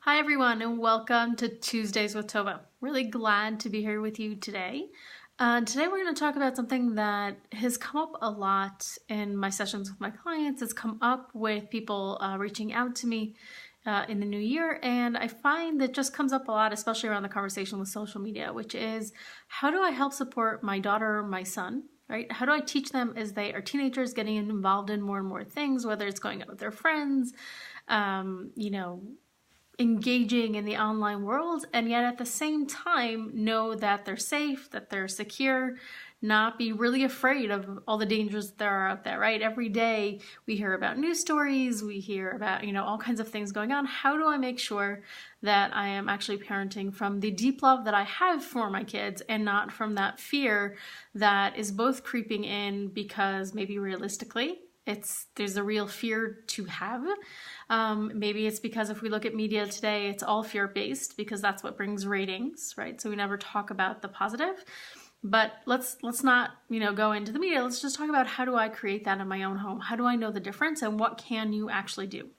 Hi everyone and welcome to Tuesdays with Tova. Really glad to be here with you today. Today we're going to talk about something that has come up a lot in my sessions with my clients. It's come up with people reaching out to me in the new year, and I find that just comes up a lot, especially around the conversation with social media, which is how do I help support my daughter or my son? Right? How do I teach them as they are teenagers, getting involved in more and more things, whether it's going out with their friends, engaging in the online world, and yet at the same time know that they're safe, that they're secure, not be really afraid of all the dangers that are out there, right? Every day we hear about news stories, we hear about, all kinds of things going on. How do I make sure that I am actually parenting from the deep love that I have for my kids and not from that fear that is both creeping in because maybe realistically there's a real fear to have. Maybe it's because if we look at media today, it's all fear-based because that's what brings ratings, right? So we never talk about the positive. But let's not, go into the media. Let's just talk about how do I create that in my own home? How do I know the difference and what can you actually do?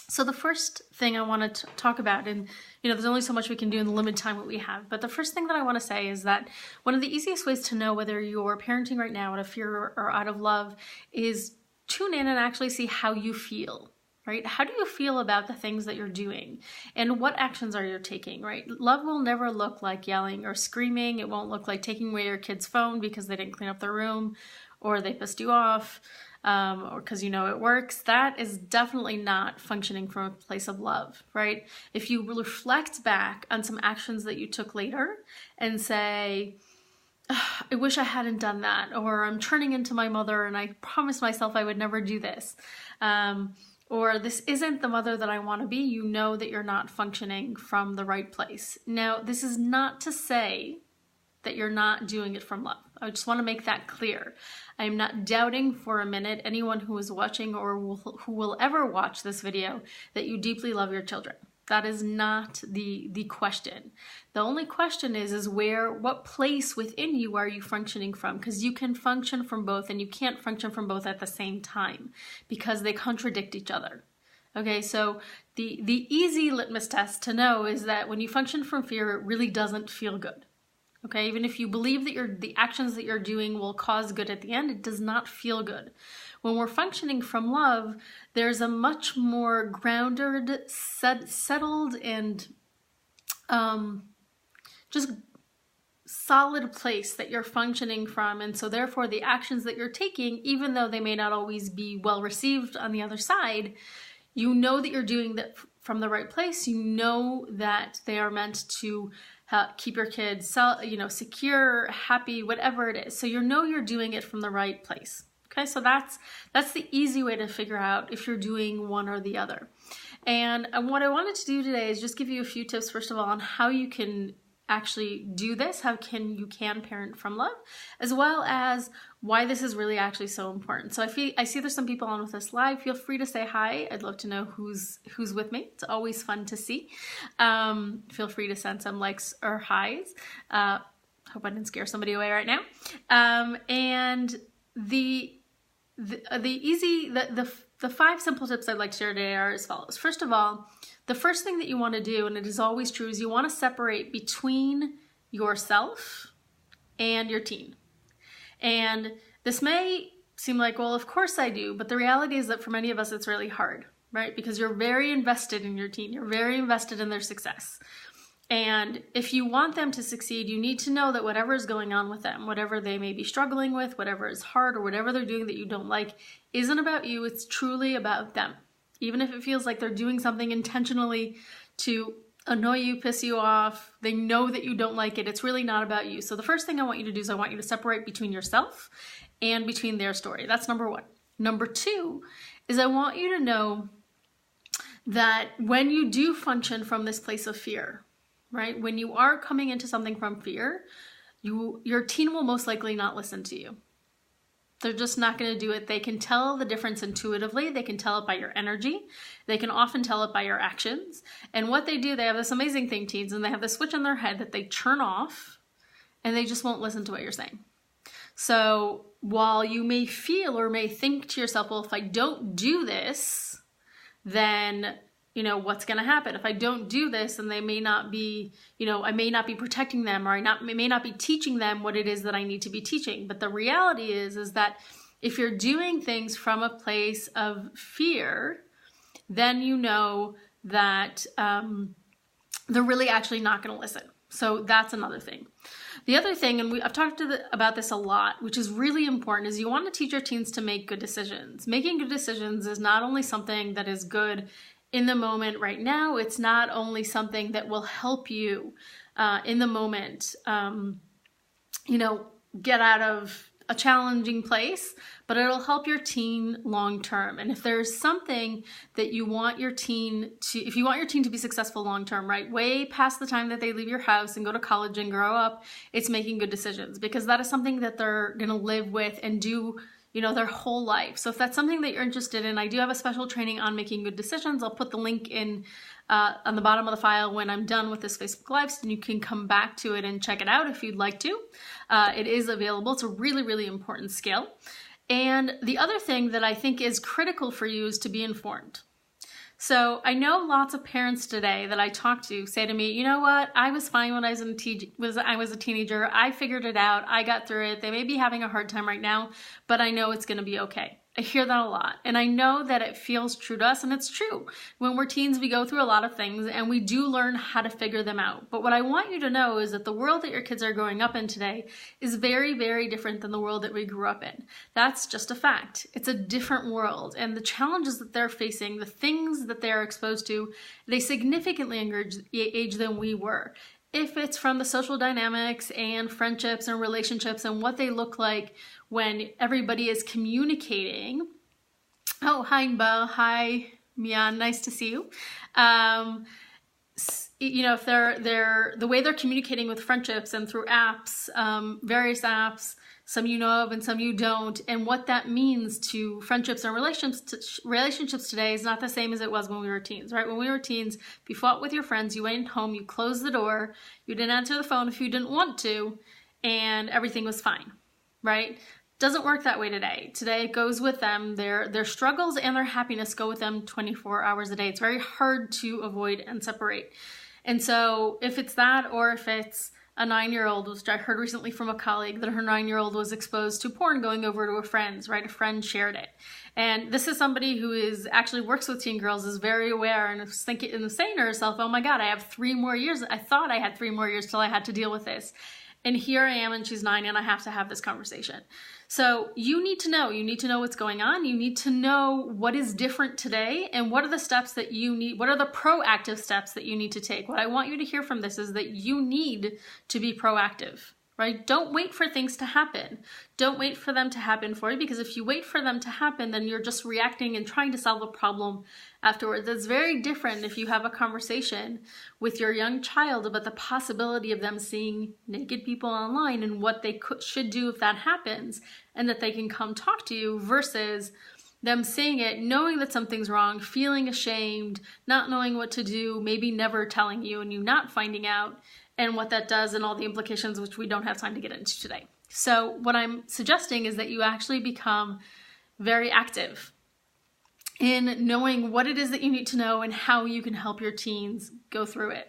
So the first thing I want to talk about, and there's only so much we can do in the limited time that we have, but the first thing that I want to say is that one of the easiest ways to know whether you're parenting right now out of fear or out of love is tune in and actually see how you feel, right? How do you feel about the things that you're doing and what actions are you taking, right? Love will never look like yelling or screaming. It won't look like taking away your kid's phone because they didn't clean up their room or they pissed you off or because it works. That is definitely not functioning from a place of love, right? If you reflect back on some actions that you took later and say, I wish I hadn't done that, or I'm turning into my mother and I promised myself I would never do this, or this isn't the mother that I want to be, you know that you're not functioning from the right place. Now, this is not to say that you're not doing it from love. I just want to make that clear. I am not doubting for a minute anyone who is watching or who will ever watch this video that you deeply love your children. That is not the question. The only question is what place within you are you functioning from? Because you can function from both and you can't function from both at the same time because they contradict each other. Okay, so the easy litmus test to know is that when you function from fear, it really doesn't feel good. Okay, even if you believe that the actions that you're doing will cause good at the end, it does not feel good. When we're functioning from love, there's a much more grounded, settled, and just solid place that you're functioning from. And so therefore the actions that you're taking, even though they may not always be well received on the other side, you know that you're doing that from the right place. You know that they are meant to keep your kids secure, happy, whatever it is. So you're doing it from the right place. Okay, so that's the easy way to figure out if you're doing one or the other. And what I wanted to do today is just give you a few tips, first of all, on how you can actually do this, how you can parent from love, as well as why this is really actually so important. So I see there's some people on with us live. Feel free to say hi. I'd love to know who's with me. It's always fun to see. Feel free to send some likes or highs. Hope I didn't scare somebody away right now. And the 5 simple tips I'd like to share today are as follows. First of all, the first thing that you want to do, and it is always true, is you want to separate between yourself and your teen. And this may seem like, well, of course I do, but the reality is that for many of us, it's really hard, right? Because you're very invested in your teen. You're very invested in their success. And if you want them to succeed, you need to know that whatever is going on with them, whatever they may be struggling with, whatever is hard, or whatever they're doing that you don't like, isn't about you. It's truly about them. Even if it feels like they're doing something intentionally to annoy you, piss you off, they know that you don't like it. It's really not about you. So the first thing I want you to do is I want you to separate between yourself and between their story. That's number 1. Number 2 is I want you to know that when you do function from this place of fear, right? When you are coming into something from fear, your teen will most likely not listen to you. They're just not going to do it. They can tell the difference intuitively. They can tell it by your energy. They can often tell it by your actions. And what they do, they have this amazing thing, teens, and they have this switch in their head that they turn off and they just won't listen to what you're saying. So while you may feel or may think to yourself, well, if I don't do this, then you know, what's going to happen if I don't do this, and they may not be, you know, I may not be protecting them, or I may not be teaching them what it is that I need to be teaching. But the reality is that if you're doing things from a place of fear, then you know that they're really actually not going to listen. So that's another thing. The other thing, and I've talked about this a lot, which is really important, is you want to teach your teens to make good decisions. Making good decisions is not only something that is good in the moment right now, it's not only something that will help you in the moment, you know, get out of a challenging place, but it'll help your teen long term. And if there's something that you want your teen to, if you want your teen to be successful long term, right, way past the time that they leave your house and go to college and grow up, it's making good decisions, because that is something that they're going to live with and do, you know, their whole life. So if that's something that you're interested in, I do have a special training on making good decisions. I'll put the link in on the bottom of the file when I'm done with this Facebook Live, and you can come back to it and check it out if you'd like to. It is available. It's a really, really important skill. And the other thing that I think is critical for you is to be informed. So I know lots of parents today that I talk to say to me, you know what, I was fine when I was a teenager. I figured it out. I got through it. They may be having a hard time right now, but I know it's going to be okay. I hear that a lot. And I know that it feels true to us, and it's true. When we're teens, we go through a lot of things and we do learn how to figure them out. But what I want you to know is that the world that your kids are growing up in today is very, very different than the world that we grew up in. That's just a fact. It's a different world. And the challenges that they're facing, the things that they're exposed to, they significantly younger age than we were. If it's from the social dynamics and friendships and relationships and what they look like when everybody is communicating. Oh, hi, Bo. Hi, Mian. Nice to see you. You know, if they're the way they're communicating with friendships and through apps, various apps, some you know of and some you don't, and what that means to friendships and relationships today is not the same as it was when we were teens, right? When we were teens, if you fought with your friends, you went home, you closed the door, you didn't answer the phone if you didn't want to, and everything was fine, right? Doesn't work that way today. Today it goes with them. Their struggles and their happiness go with them 24 hours a day. It's very hard to avoid and separate. And so if it's that, or if it's a 9-year-old, which I heard recently from a colleague that her 9-year-old was exposed to porn going over to a friend's, right? A friend shared it. And this is somebody who actually works with teen girls, is very aware, and is saying to herself, oh my God, I have 3 more years. I thought I had 3 more years till I had to deal with this. And here I am, and she's 9, and I have to have this conversation. So you need to know what's going on. You need to know what is different today, and what are the steps that you need, what are the proactive steps that you need to take. What I want you to hear from this is that you need to be proactive, right? Don't wait for things to happen. Don't wait for them to happen for you, because if you wait for them to happen, then you're just reacting and trying to solve a problem afterwards. It's very different if you have a conversation with your young child about the possibility of them seeing naked people online and what they should do if that happens, and that they can come talk to you, versus them seeing it, knowing that something's wrong, feeling ashamed, not knowing what to do, maybe never telling you and you not finding out, and what that does and all the implications, which we don't have time to get into today. So what I'm suggesting is that you actually become very active in knowing what it is that you need to know and how you can help your teens go through it.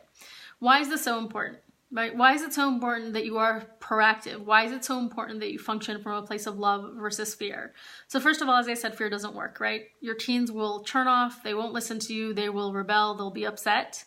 Why is this so important? Right? Why is it so important that you are proactive? Why is it so important that you function from a place of love versus fear? So first of all, as I said, fear doesn't work, right? Your teens will turn off, they won't listen to you, they will rebel, they'll be upset.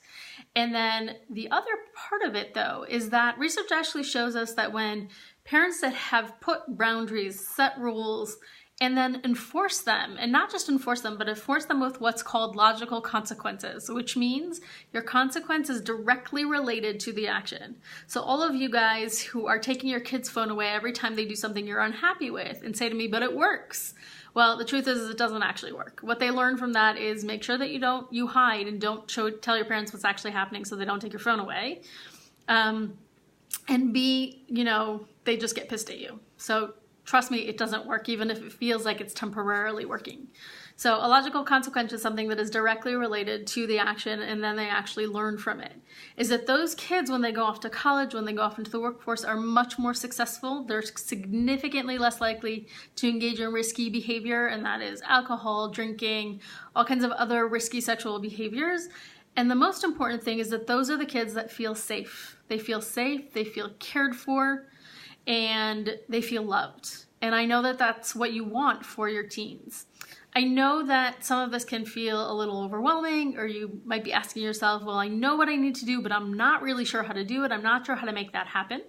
And then the other part of it, though, is that research actually shows us that when parents that have put boundaries, set rules, and then enforce them, and not just enforce them, but enforce them with what's called logical consequences, which means your consequence is directly related to the action. So all of you guys who are taking your kids' phone away every time they do something you're unhappy with and say to me, but it works. Well, the truth is it doesn't actually work. What they learn from that is make sure that you hide and don't tell your parents what's actually happening so they don't take your phone away. And B, they just get pissed at you. So trust me, it doesn't work, even if it feels like it's temporarily working. So a logical consequence is something that is directly related to the action and then they actually learn from it. Is that those kids, when they go off to college, when they go off into the workforce, are much more successful. They're significantly less likely to engage in risky behavior, and that is alcohol, drinking, all kinds of other risky sexual behaviors. And the most important thing is that those are the kids that feel safe. They feel safe, they feel cared for, and they feel loved. And I know that that's what you want for your teens. I know that some of this can feel a little overwhelming, or you might be asking yourself, well, I know what I need to do, but I'm not really sure how to do it. I'm not sure how to make that happen.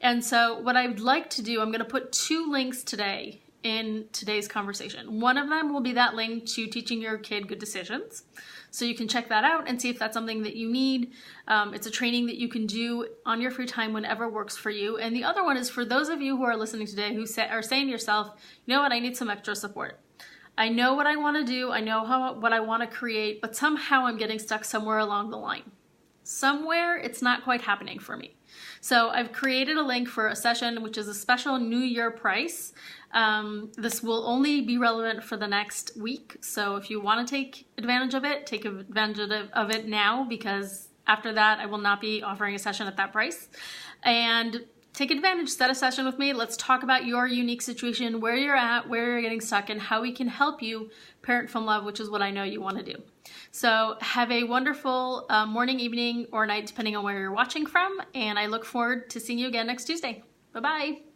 And so what I'd like to do, I'm going to put 2 links today in today's conversation. One of them will be that link to teaching your kid good decisions. So you can check that out and see if that's something that you need. It's a training that you can do on your free time whenever works for you. And the other one is for those of you who are listening today who are saying to yourself, you know what, I need some extra support. I know what I want to do. I know what I want to create, but somehow I'm getting stuck somewhere along the line. Somewhere it's not quite happening for me. So I've created a link for a session, which is a special New Year price. This will only be relevant for the next week. So if you want to take advantage of it, take advantage of it now, because after that, I will not be offering a session at that price. And take advantage, set a session with me. Let's talk about your unique situation, where you're at, where you're getting stuck, and how we can help you parent from love, which is what I know you want to do. So have a wonderful morning, evening, or night, depending on where you're watching from. And I look forward to seeing you again next Tuesday. Bye-bye.